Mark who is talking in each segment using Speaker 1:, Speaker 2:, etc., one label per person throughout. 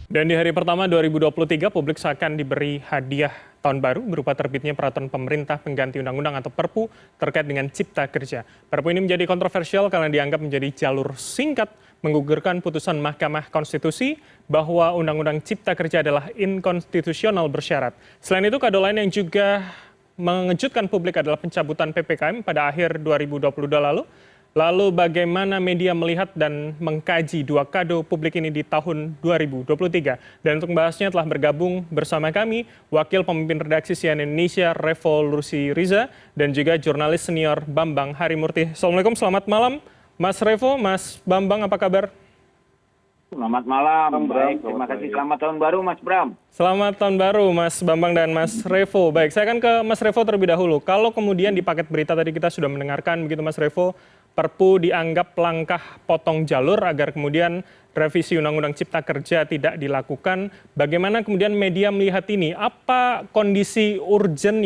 Speaker 1: Dan di hari pertama 2023, publik seakan diberi hadiah tahun baru berupa terbitnya peraturan pemerintah pengganti undang-undang atau Perpu terkait dengan Cipta Kerja. Perpu ini menjadi kontroversial karena dianggap menjadi jalur singkat menggugurkan putusan Mahkamah Konstitusi bahwa Undang-Undang Cipta Kerja adalah inkonstitusional bersyarat. Selain itu, kado lain yang juga mengejutkan publik adalah pencabutan PPKM pada akhir 2022 lalu. Lalu bagaimana media melihat dan mengkaji dua kado publik ini di tahun 2023? Dan untuk membahasnya telah bergabung bersama kami Wakil Pemimpin Redaksi CNN Indonesia Revo Lusiriza dan juga jurnalis senior Bambang Harimurti. Assalamualaikum, selamat malam Mas Revo, Mas Bambang, apa kabar?
Speaker 2: Selamat malam, baik. Terima kasih. Selamat tahun baru, Mas Bram.
Speaker 1: Selamat tahun baru, Mas Bambang dan Mas Revo. Baik, saya akan ke Mas Revo terlebih dahulu. Kalau kemudian di paket berita tadi kita sudah mendengarkan, begitu Mas Revo, Perpu dianggap langkah potong jalur agar kemudian revisi Undang-Undang Cipta Kerja tidak dilakukan. Bagaimana kemudian media melihat ini? Apa kondisi urgen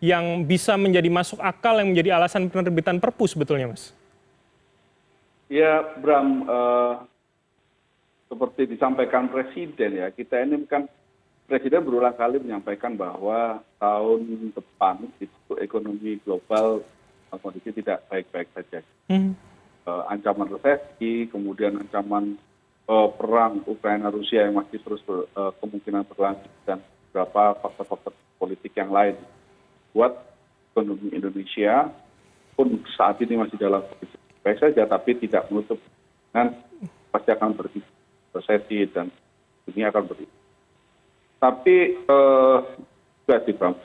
Speaker 1: yang bisa menjadi masuk akal yang menjadi alasan penerbitan Perpu sebetulnya, Mas?
Speaker 3: Ya, Bram, seperti disampaikan Presiden ya, kita ini kan Presiden berulang kali menyampaikan bahwa tahun depan itu ekonomi global kondisi tidak baik-baik saja. Ancaman resesi, kemudian ancaman perang Ukraina-Rusia yang masih terus kemungkinan berlanjut dan beberapa faktor-faktor politik yang lain buat ekonomi Indonesia pun saat ini masih dalam kondisi baik saja, tapi tidak menutup dan pasti akan resesi dan dunia akan berubah. Tapi juga sih, Bang,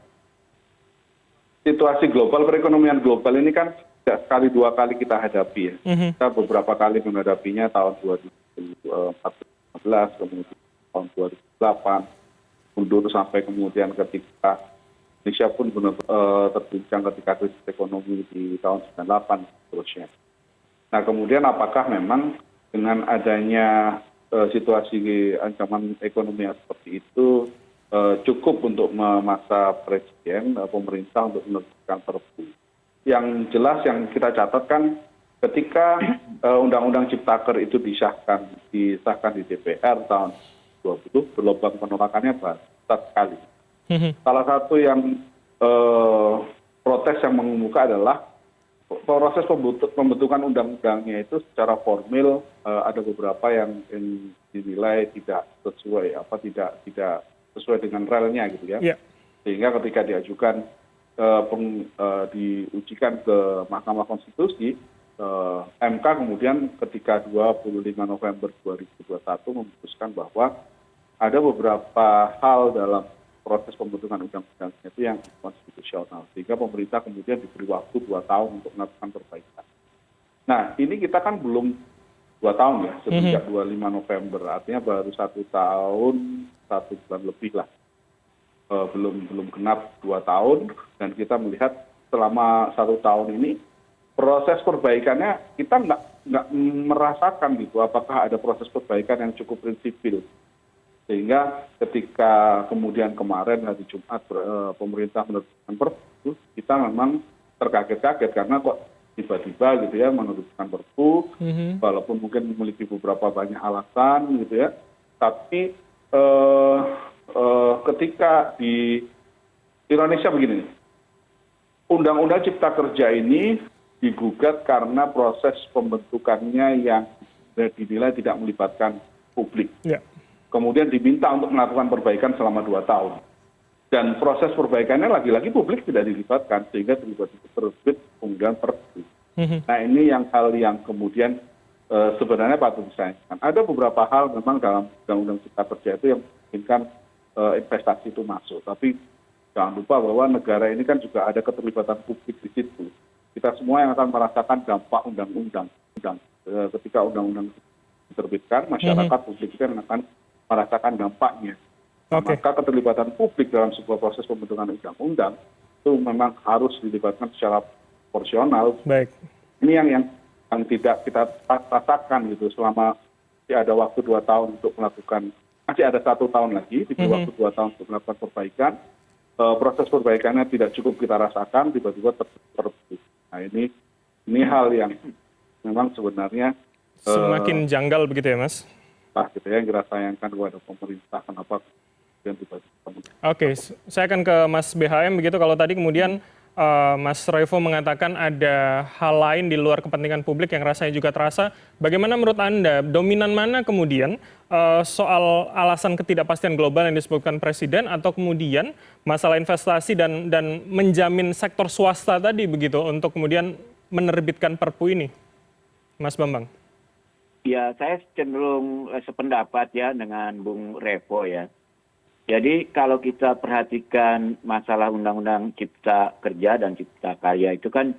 Speaker 3: situasi global, perekonomian global ini kan tidak sekali dua kali kita hadapi ya. Kita beberapa kali menghadapinya tahun 2014, kemudian tahun 2008, mundur sampai kemudian ketika Indonesia pun benar terguncang ketika krisis ekonomi di tahun 98 seterusnya. Nah kemudian apakah memang dengan adanya situasi ancaman ekonomi yang seperti itu cukup untuk memaksa Presiden, pemerintah untuk menerbitkan Perpu. Yang jelas yang kita catat kan ketika Undang-Undang Ciptaker itu disahkan di DPR tahun 2020, gelombang penolakannya besar sekali. Salah satu yang protes yang mengemuka adalah proses pembentukan undang-undangnya itu secara formil ada beberapa yang dinilai tidak sesuai, tidak sesuai dengan relnya gitu ya. Sehingga ketika diajukan diujikan ke Mahkamah Konstitusi, MK kemudian ketika 25 November 2021 memutuskan bahwa ada beberapa hal dalam proses pembentukan undang-undangnya itu yang konstitusional, sehingga pemerintah kemudian diberi waktu 2 tahun untuk melakukan perbaikan. Nah ini kita kan belum 2 tahun ya, semenjak 25 November, artinya baru 1 tahun 1 bulan lebih lah, belum genap 2 tahun, dan kita melihat selama 1 tahun ini proses perbaikannya kita nggak merasakan gitu, apakah ada proses perbaikan yang cukup prinsipil. Sehingga ketika kemudian kemarin hari Jumat pemerintah menerbitkan Perpu, kita memang terkaget-kaget karena kok tiba-tiba gitu ya menerbitkan Perpu, walaupun mungkin memiliki beberapa banyak alasan gitu ya, tapi ketika di Indonesia begini, Undang-Undang Cipta Kerja ini digugat karena proses pembentukannya yang dinilai tidak melibatkan publik. Kemudian diminta untuk melakukan perbaikan selama 2 tahun. Dan proses perbaikannya lagi-lagi publik tidak dilibatkan, sehingga terbit kemudian Perpu. Nah ini hal yang kemudian sebenarnya patut disayangkan. Ada beberapa hal memang dalam Undang-Undang Cipta Kerja itu yang memungkinkan investasi itu masuk. Tapi jangan lupa bahwa negara ini kan juga ada keterlibatan publik di situ. Kita semua yang akan merasakan dampak undang-undang. Ketika undang-undang diterbitkan, masyarakat publik kan akan merasakan dampaknya. Maka keterlibatan publik dalam sebuah proses pembentukan undang-undang itu memang harus dilibatkan secara proporsional. Ini yang tidak kita rasakan gitu selama masih ada waktu 2 tahun untuk melakukan, masih ada 1 tahun lagi, diberi waktu 2 tahun untuk melakukan perbaikan. Proses perbaikannya tidak cukup kita rasakan, tiba-tiba terbit. Nah ini hal yang memang sebenarnya
Speaker 1: semakin janggal begitu ya, Mas?
Speaker 3: pemerintah gitu ya, yang kita sayangkan kepada pemerintah kenapa kemudian tiba-tiba.
Speaker 1: Oke, saya akan ke Mas BHM begitu. Kalau tadi kemudian Mas Revo mengatakan ada hal lain di luar kepentingan publik yang rasanya juga terasa. Bagaimana menurut Anda, dominan mana kemudian soal alasan ketidakpastian global yang disebutkan Presiden atau kemudian masalah investasi dan menjamin sektor swasta tadi begitu untuk kemudian menerbitkan Perpu ini, Mas Bambang?
Speaker 2: Ya, saya cenderung sependapat ya dengan Bung Revo ya. Jadi kalau kita perhatikan masalah Undang-Undang Cipta Kerja dan Cipta Karya itu kan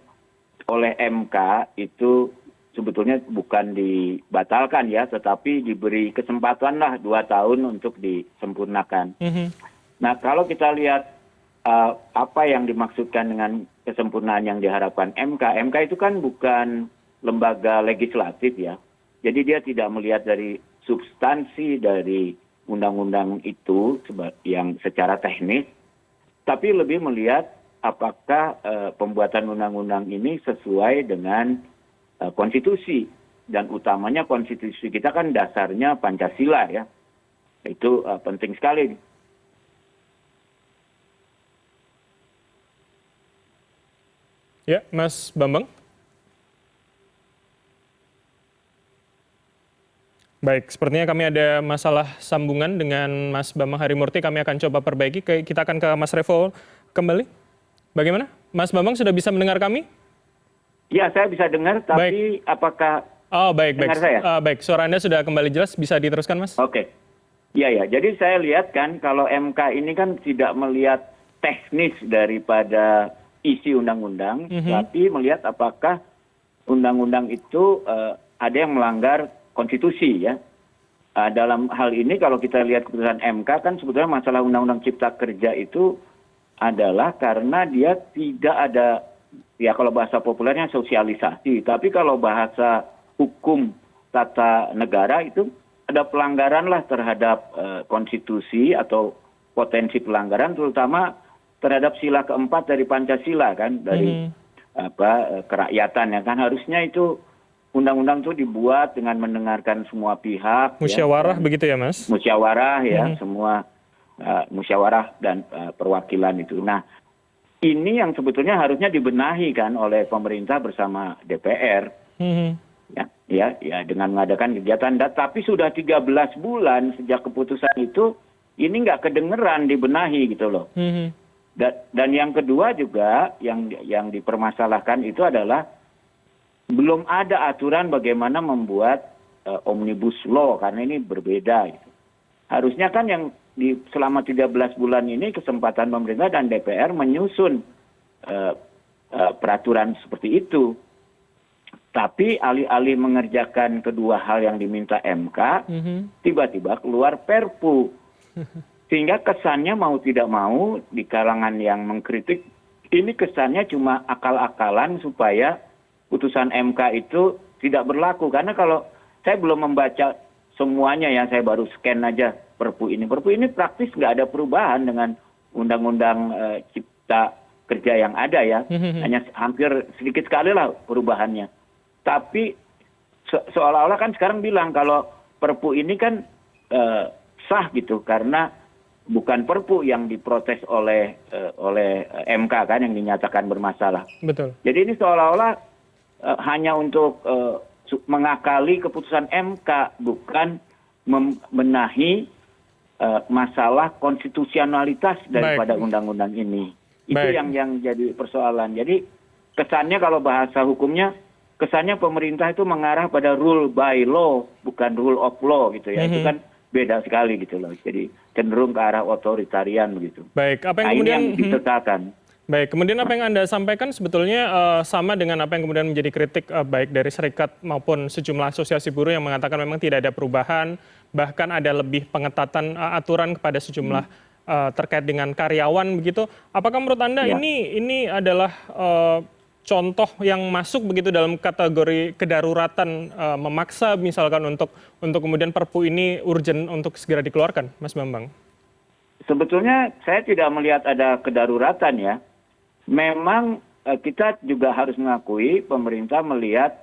Speaker 2: oleh MK itu sebetulnya bukan dibatalkan ya, tetapi diberi kesempatan lah 2 tahun untuk disempurnakan. Nah kalau kita lihat apa yang dimaksudkan dengan kesempurnaan yang diharapkan MK itu kan bukan lembaga legislatif ya. Jadi dia tidak melihat dari substansi dari undang-undang itu yang secara teknis, tapi lebih melihat apakah pembuatan undang-undang ini sesuai dengan konstitusi, dan utamanya konstitusi kita kan dasarnya Pancasila ya, itu penting sekali.
Speaker 1: Ya, Mas Bambang. Baik, sepertinya kami ada masalah sambungan dengan Mas Bambang Harimurti. Kami akan coba perbaiki. Kita akan ke Mas Revo kembali. Bagaimana? Mas Bambang sudah bisa mendengar kami?
Speaker 2: Ya, saya bisa dengar, tapi apakah dengar saya?
Speaker 1: Baik, suara Anda sudah kembali jelas. Bisa diteruskan, Mas?
Speaker 2: Oke. Ya. Jadi saya lihat kan kalau MK ini kan tidak melihat teknis daripada isi undang-undang, tapi melihat apakah undang-undang itu ada yang melanggar konstitusi ya. Dalam hal ini kalau kita lihat keputusan MK kan sebetulnya masalah Undang-Undang Cipta Kerja itu adalah karena dia tidak ada, ya kalau bahasa populernya sosialisasi, tapi kalau bahasa hukum tata negara itu ada pelanggaran lah terhadap konstitusi atau potensi pelanggaran, terutama terhadap sila keempat dari Pancasila kan, dari kerakyatan ya kan. Harusnya itu undang-undang itu dibuat dengan mendengarkan semua pihak.
Speaker 1: Musyawarah ya, begitu ya Mas?
Speaker 2: Musyawarah ya, semua musyawarah dan perwakilan itu. Nah, ini yang sebetulnya harusnya dibenahi kan oleh pemerintah bersama DPR. Ya, dengan mengadakan kegiatan. Tapi sudah 13 bulan sejak keputusan itu, ini nggak kedengeran dibenahi gitu loh. Dan yang kedua juga yang dipermasalahkan itu adalah belum ada aturan bagaimana membuat omnibus law, karena ini berbeda. Gitu. Harusnya kan yang selama 13 bulan ini kesempatan pemerintah dan DPR menyusun peraturan seperti itu. Tapi alih-alih mengerjakan kedua hal yang diminta MK, tiba-tiba keluar Perpu. Sehingga kesannya mau tidak mau di kalangan yang mengkritik, ini kesannya cuma akal-akalan supaya putusan MK itu tidak berlaku. Karena kalau saya belum membaca semuanya ya, saya baru scan aja Perpu ini. Perpu ini praktis nggak ada perubahan dengan Undang-Undang Cipta Kerja yang ada ya. Hanya hampir sedikit sekali lah perubahannya. Tapi seolah-olah kan sekarang bilang kalau Perpu ini kan sah gitu, karena bukan Perpu yang diprotes oleh MK kan, yang dinyatakan bermasalah.
Speaker 1: Betul.
Speaker 2: Jadi ini seolah-olah hanya untuk mengakali keputusan MK, bukan membenahi masalah konstitusionalitas daripada undang-undang ini. Itu yang jadi persoalan. Jadi kesannya kalau bahasa hukumnya, kesannya pemerintah itu mengarah pada rule by law, bukan rule of law gitu ya. Itu kan beda sekali gitu loh. Jadi cenderung ke arah otoritarian begitu.
Speaker 1: Baik, apa yang kemudian
Speaker 2: ini yang disesalkan.
Speaker 1: Baik, kemudian apa yang Anda sampaikan sebetulnya sama dengan apa yang kemudian menjadi kritik baik dari serikat maupun sejumlah asosiasi buruh yang mengatakan memang tidak ada perubahan, bahkan ada lebih pengetatan aturan kepada sejumlah terkait dengan karyawan begitu. Apakah menurut Anda ini adalah contoh yang masuk begitu dalam kategori kedaruratan, memaksa misalkan untuk kemudian Perpu ini urgent untuk segera dikeluarkan, Mas Bambang?
Speaker 2: Sebetulnya saya tidak melihat ada kedaruratan ya. Memang kita juga harus mengakui pemerintah melihat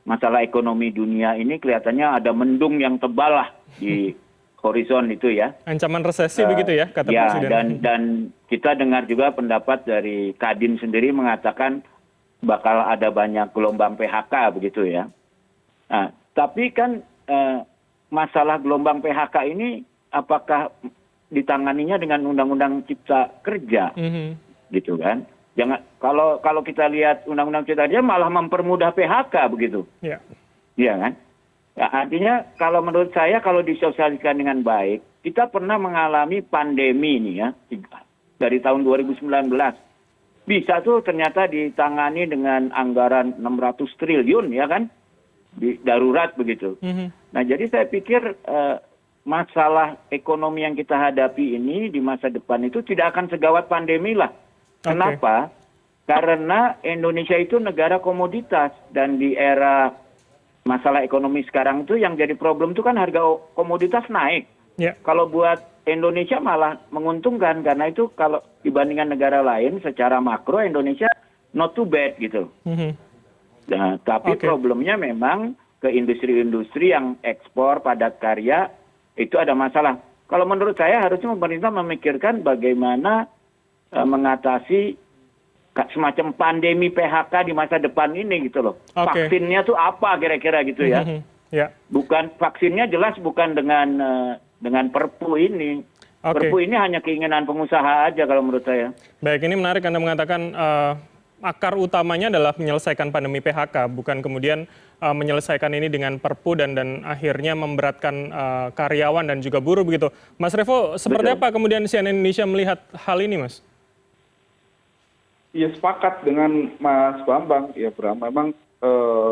Speaker 2: masalah ekonomi dunia ini kelihatannya ada mendung yang tebal lah di horizon itu ya.
Speaker 1: Ancaman resesi begitu ya, kata
Speaker 2: Ya,
Speaker 1: Presiden.
Speaker 2: dan kita dengar juga pendapat dari Kadin sendiri mengatakan bakal ada banyak gelombang PHK begitu ya. Nah, tapi kan masalah gelombang PHK ini apakah ditanganinya dengan Undang-Undang Cipta Kerja, gitu kan? Jangan kalau kita lihat Undang-Undang Cipta Kerja malah mempermudah PHK begitu,
Speaker 1: Ya.
Speaker 2: iya kan? Ya, artinya kalau menurut saya kalau disosialisasikan dengan baik, kita pernah mengalami pandemi ini ya dari tahun 2019. Bisa tuh ternyata ditangani dengan anggaran 600 triliun ya kan, darurat begitu. Nah jadi saya pikir masalah ekonomi yang kita hadapi ini di masa depan itu tidak akan segawat pandemi lah. Kenapa? Karena Indonesia itu negara komoditas dan di era masalah ekonomi sekarang itu yang jadi problem itu kan harga komoditas naik.
Speaker 1: Ya.
Speaker 2: Kalau buat Indonesia malah menguntungkan karena itu kalau dibandingkan negara lain secara makro Indonesia not too bad gitu. Nah, tapi problemnya memang ke industri-industri yang ekspor padat karya itu ada masalah. Kalau menurut saya harusnya pemerintah memikirkan bagaimana mengatasi semacam pandemi PHK di masa depan ini gitu loh. Vaksinnya tuh apa kira-kira gitu ya. Bukan vaksinnya jelas bukan dengan Perpu ini. Perpu ini hanya keinginan pengusaha aja kalau menurut saya.
Speaker 1: Baik, ini menarik Anda mengatakan akar utamanya adalah menyelesaikan pandemi PHK, bukan kemudian menyelesaikan ini dengan Perpu dan akhirnya memberatkan karyawan dan juga buruh begitu. Mas Revo, seperti apa kemudian CNN Indonesia melihat hal ini, Mas?
Speaker 3: Ya sepakat dengan Mas Bambang, ya Bram, memang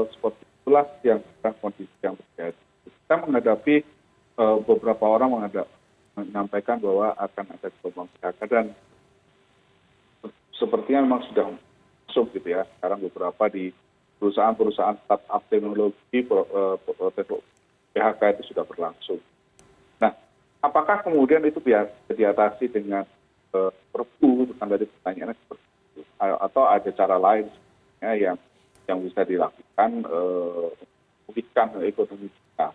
Speaker 3: seperti itulah yang kondisi yang terjadi. Kita menghadapi beberapa orang menyampaikan bahwa akan ada gelombang PHK dan sepertinya memang sudah masuk gitu ya. Sekarang beberapa di perusahaan-perusahaan startup teknologi PHK itu sudah berlangsung. Nah, apakah kemudian itu bisa diatasi dengan Perpu? Bukan dari pertanyaannya seperti itu, atau ada cara lain yang bisa dilakukan memulihkan ekonomi kita.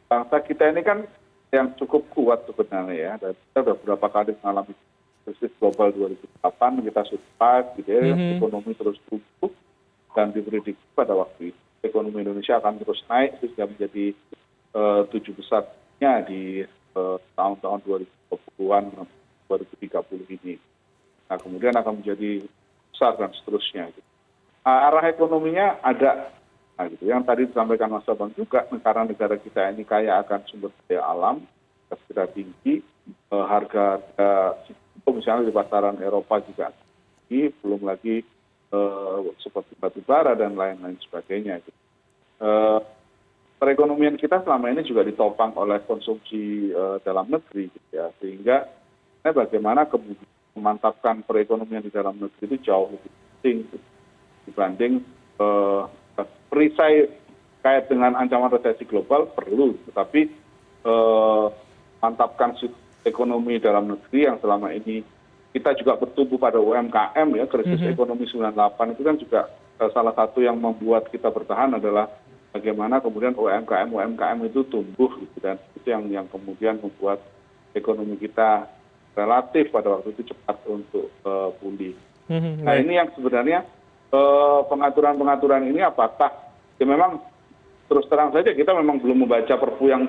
Speaker 3: Bangsa kita ini kan yang cukup kuat sebenarnya ya, dan kita sudah beberapa kali mengalami krisis global 2008, kita survive gitu ya, ekonomi terus tumbuh dan diprediksi pada waktu itu ekonomi Indonesia akan terus naik sehingga menjadi 7 besarnya di tahun-tahun 2020-an 2030 ini. Nah kemudian akan menjadi besar dan seterusnya. Gitu. Arah ekonominya ada. Nah, gitu. Yang tadi disampaikan Mas Bambang juga, negara kita ini kaya akan sumber daya alam, segera tinggi, harga misalnya di pasaran Eropa juga tinggi, belum lagi seperti batu bara dan lain-lain sebagainya. Gitu. Perekonomian kita selama ini juga ditopang oleh konsumsi dalam negeri, gitu ya, sehingga bagaimana kemudian memantapkan perekonomian di dalam negeri itu jauh lebih penting dibanding perisai kait dengan ancaman resesi global perlu, tetapi mantapkan ekonomi dalam negeri yang selama ini kita juga bertumbuh pada UMKM ya, krisis ekonomi 98 itu kan juga salah satu yang membuat kita bertahan adalah bagaimana kemudian UMKM itu tumbuh gitu, dan itu yang kemudian membuat ekonomi kita relatif pada waktu itu cepat untuk pulih. Nah ini yang sebenarnya pengaturan-pengaturan ini apakah ya memang terus terang saja kita memang belum membaca Perpu yang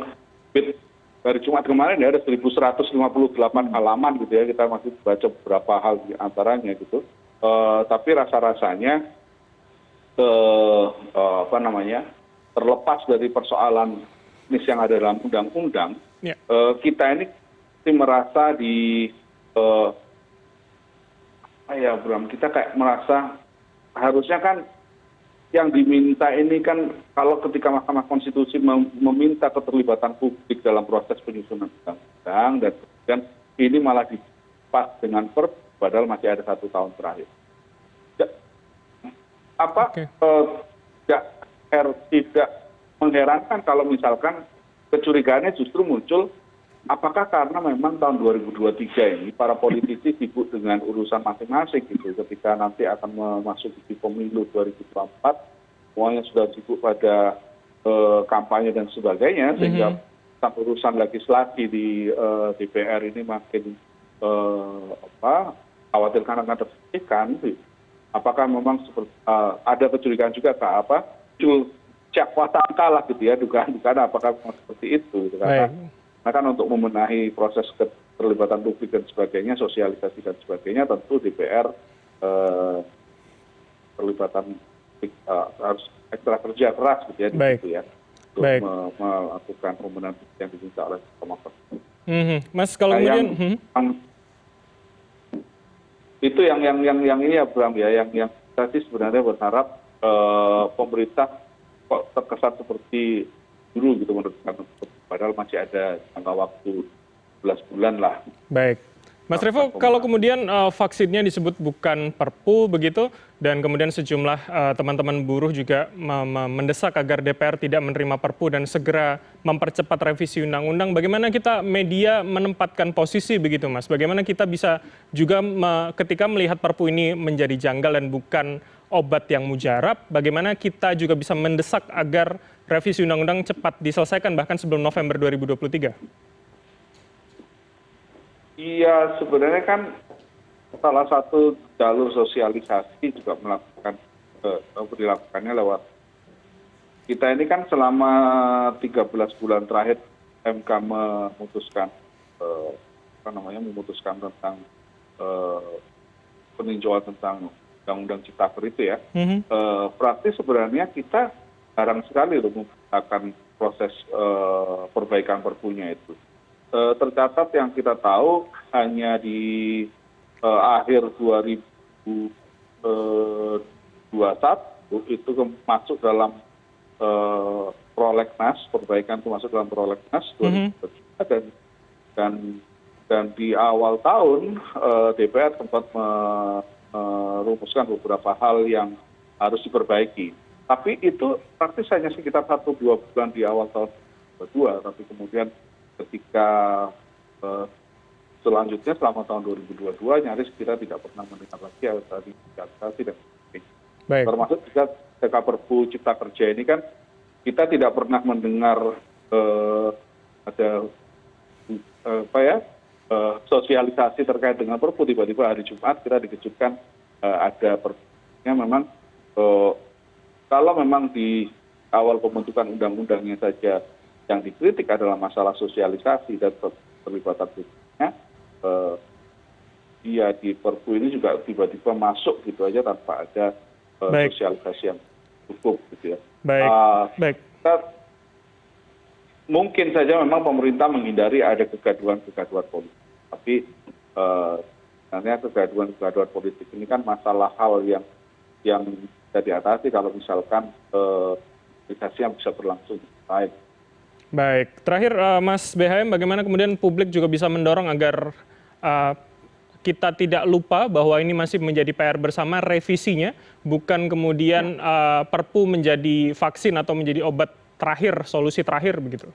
Speaker 3: dari Jumat kemarin ya ada 1158 halaman gitu ya, kita masih baca beberapa hal di antaranya gitu. Tapi rasa-rasanya terlepas dari persoalan teknis yang ada dalam undang-undang, kita ini merasa kita kayak merasa harusnya kan yang diminta ini kan kalau ketika Mahkamah Konstitusi meminta keterlibatan publik dalam proses penyusunan undang-undang dan kemudian ini malah dipas dengan Perpu padahal masih ada 1 tahun terakhir. Tidak mengherankan kalau misalkan kecurigaannya justru muncul apakah karena memang tahun 2023 ini para politisi sibuk dengan urusan masing-masing gitu ketika nanti akan memasuki pemilu 2024 semuanya sudah sibuk pada kampanye dan sebagainya, sehingga urusan legislasi di DPR ini makin khawatir karena ada kritikan. Apakah memang ada kecurigaan juga cek kuasa angka lah gitu ya, dugaan apakah memang seperti itu gitu. Karena kan untuk membenahi proses keterlibatan publik dan sebagainya, sosialisasi dan sebagainya, tentu DPR terlibatan harus ekstra kerja keras gitu ya di situ ya, untuk melakukan pembenahan yang diminta oleh Komnas.
Speaker 1: Mas, kalau kemudian
Speaker 3: itu yang ini ya Bram ya, yang kita sih sebenarnya berharap pemerintah kok terkesan seperti dulu gitu menurut kami, padahal masih ada jangka waktu 11 bulan lah.
Speaker 1: Baik. Mas Revo, kalau kemudian vaksinnya disebut bukan Perpu begitu, dan kemudian sejumlah teman-teman buruh juga mendesak agar DPR tidak menerima Perpu dan segera mempercepat revisi undang-undang, bagaimana kita media menempatkan posisi begitu Mas? Bagaimana kita bisa juga ketika melihat Perpu ini menjadi janggal dan bukan obat yang mujarab, bagaimana kita juga bisa mendesak agar revisi undang-undang cepat diselesaikan bahkan sebelum November 2023?
Speaker 3: Iya, sebenarnya kan salah satu jalur sosialisasi juga dilakukannya lewat kita ini kan selama 13 bulan terakhir MK memutuskan tentang peninjauan tentang undang-undang Ciptaker itu ya. Praktis sebenarnya kita jarang sekali menggunakan proses perbaikan perpunya itu. Tercatat yang kita tahu hanya di akhir 2021 itu masuk dalam prolegnas, perbaikan itu masuk dalam prolegnas 2023, dan di awal tahun DPR sempat merumuskan beberapa hal yang harus diperbaiki. Tapi itu praktis hanya sekitar 1-2 bulan di awal tahun 2022, tapi kemudian ketika selanjutnya selama tahun 2022 nyaris kita tidak pernah mendengar lagi tidak. Termasuk juga ketika Perpu Cipta Kerja ini kan kita tidak pernah mendengar ada sosialisasi terkait dengan Perpu. Tiba-tiba hari Jumat kita dikejutkan ada Perpunya. Memang kalau memang di awal pembentukan undang-undangnya saja yang dikritik adalah masalah sosialisasi dan keterlibatan publiknya, di Perpu ini juga tiba-tiba masuk gitu aja tanpa ada sosialisasi yang cukup gitu ya. Baik. Mungkin saja memang pemerintah menghindari ada kegaduhan-kegaduhan politik, tapi sebenarnya kegaduhan-kegaduhan politik ini kan masalah hal yang bisa diatasi kalau misalkan komunikasi yang bisa berlangsung baik.
Speaker 1: Baik, terakhir Mas BHM, bagaimana kemudian publik juga bisa mendorong agar kita tidak lupa bahwa ini masih menjadi PR bersama revisinya, bukan kemudian Perpu menjadi vaksin atau menjadi obat terakhir, solusi terakhir begitu?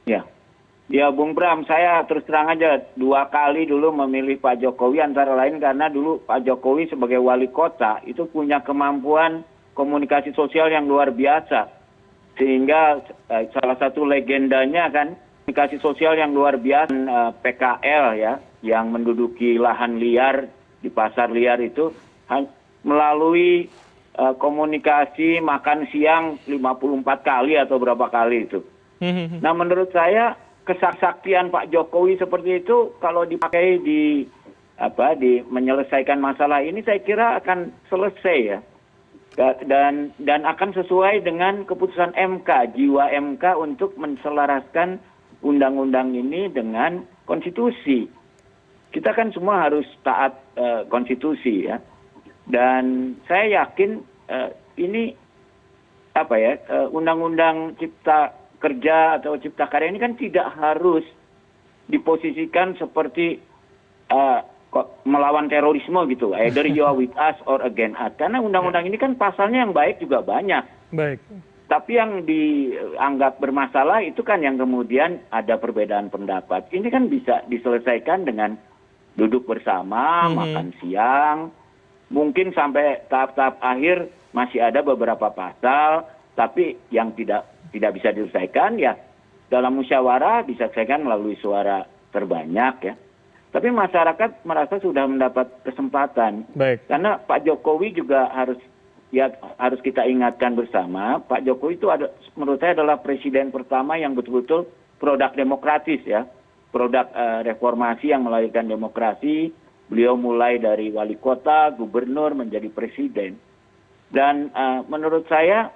Speaker 2: Ya Bung Bram, saya terus terang aja 2 kali dulu memilih Pak Jokowi, antara lain karena dulu Pak Jokowi sebagai wali kota itu punya kemampuan komunikasi sosial yang luar biasa. Sehingga salah satu legendanya kan komunikasi sosial yang luar biasa, PKL ya, yang menduduki lahan liar di pasar liar itu melalui komunikasi makan siang 54 kali atau berapa kali itu. Nah menurut saya kesaktian Pak Jokowi seperti itu kalau dipakai di menyelesaikan masalah ini, saya kira akan selesai ya. Dan akan sesuai dengan keputusan MK, jiwa MK untuk menselaraskan undang-undang ini dengan konstitusi. Kita kan semua harus taat konstitusi ya. Dan saya yakin ini undang-undang Cipta Kerja atau Cipta Karya ini kan tidak harus diposisikan seperti melawan terorisme gitu, either you are with us or against us. Karena undang-undang ini kan pasalnya yang baik juga banyak.
Speaker 1: Baik.
Speaker 2: Tapi yang dianggap bermasalah itu kan yang kemudian ada perbedaan pendapat. Ini kan bisa diselesaikan dengan duduk bersama, makan siang, mungkin sampai tahap-tahap akhir masih ada beberapa pasal, tapi yang tidak bisa diselesaikan ya dalam musyawarah bisa diselesaikan melalui suara terbanyak ya. Tapi masyarakat merasa sudah mendapat kesempatan.
Speaker 1: Baik.
Speaker 2: Karena Pak Jokowi juga harus kita ingatkan bersama, Pak Jokowi itu menurut saya adalah presiden pertama yang betul-betul produk demokratis ya. Produk reformasi yang melahirkan demokrasi. Beliau mulai dari wali kota, gubernur, menjadi presiden. Dan menurut saya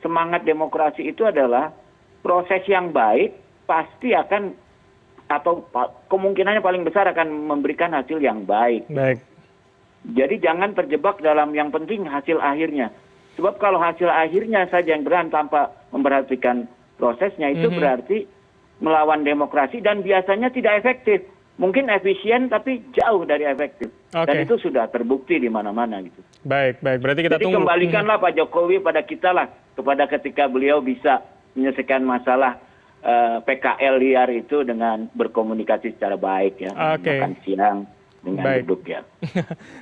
Speaker 2: semangat demokrasi itu adalah proses yang baik pasti akan atau kemungkinannya paling besar akan memberikan hasil yang baik.
Speaker 1: Baik.
Speaker 2: Jadi jangan terjebak dalam yang penting hasil akhirnya. Sebab kalau hasil akhirnya saja yang beran tanpa memperhatikan prosesnya itu berarti melawan demokrasi dan biasanya tidak efektif. Mungkin efisien tapi jauh dari efektif. Dan itu sudah terbukti di mana-mana gitu.
Speaker 1: Baik. Berarti kita tunggu.
Speaker 2: Jadi kembalikanlah Pak Jokowi pada kita lah, kepada ketika beliau bisa menyelesaikan masalah PKL liar itu dengan berkomunikasi secara baik ya. Makan siang dengan duduk ya.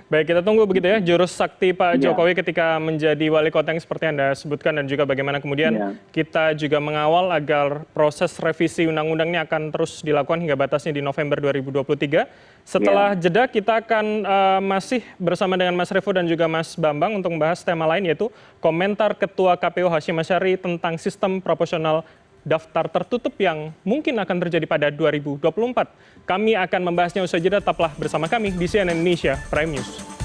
Speaker 1: Baik, kita tunggu begitu ya jurus sakti Pak Jokowi ketika menjadi wali kota yang seperti Anda sebutkan dan juga bagaimana kemudian kita juga mengawal agar proses revisi undang-undang ini akan terus dilakukan hingga batasnya di November 2023. Setelah jeda kita akan masih bersama dengan Mas Revo dan juga Mas Bambang untuk membahas tema lain yaitu komentar Ketua KPU Hasyim Asyari tentang sistem proporsional daftar tertutup yang mungkin akan terjadi pada 2024. Kami akan membahasnya usai jeda, tetaplah bersama kami di CNN Indonesia Prime News.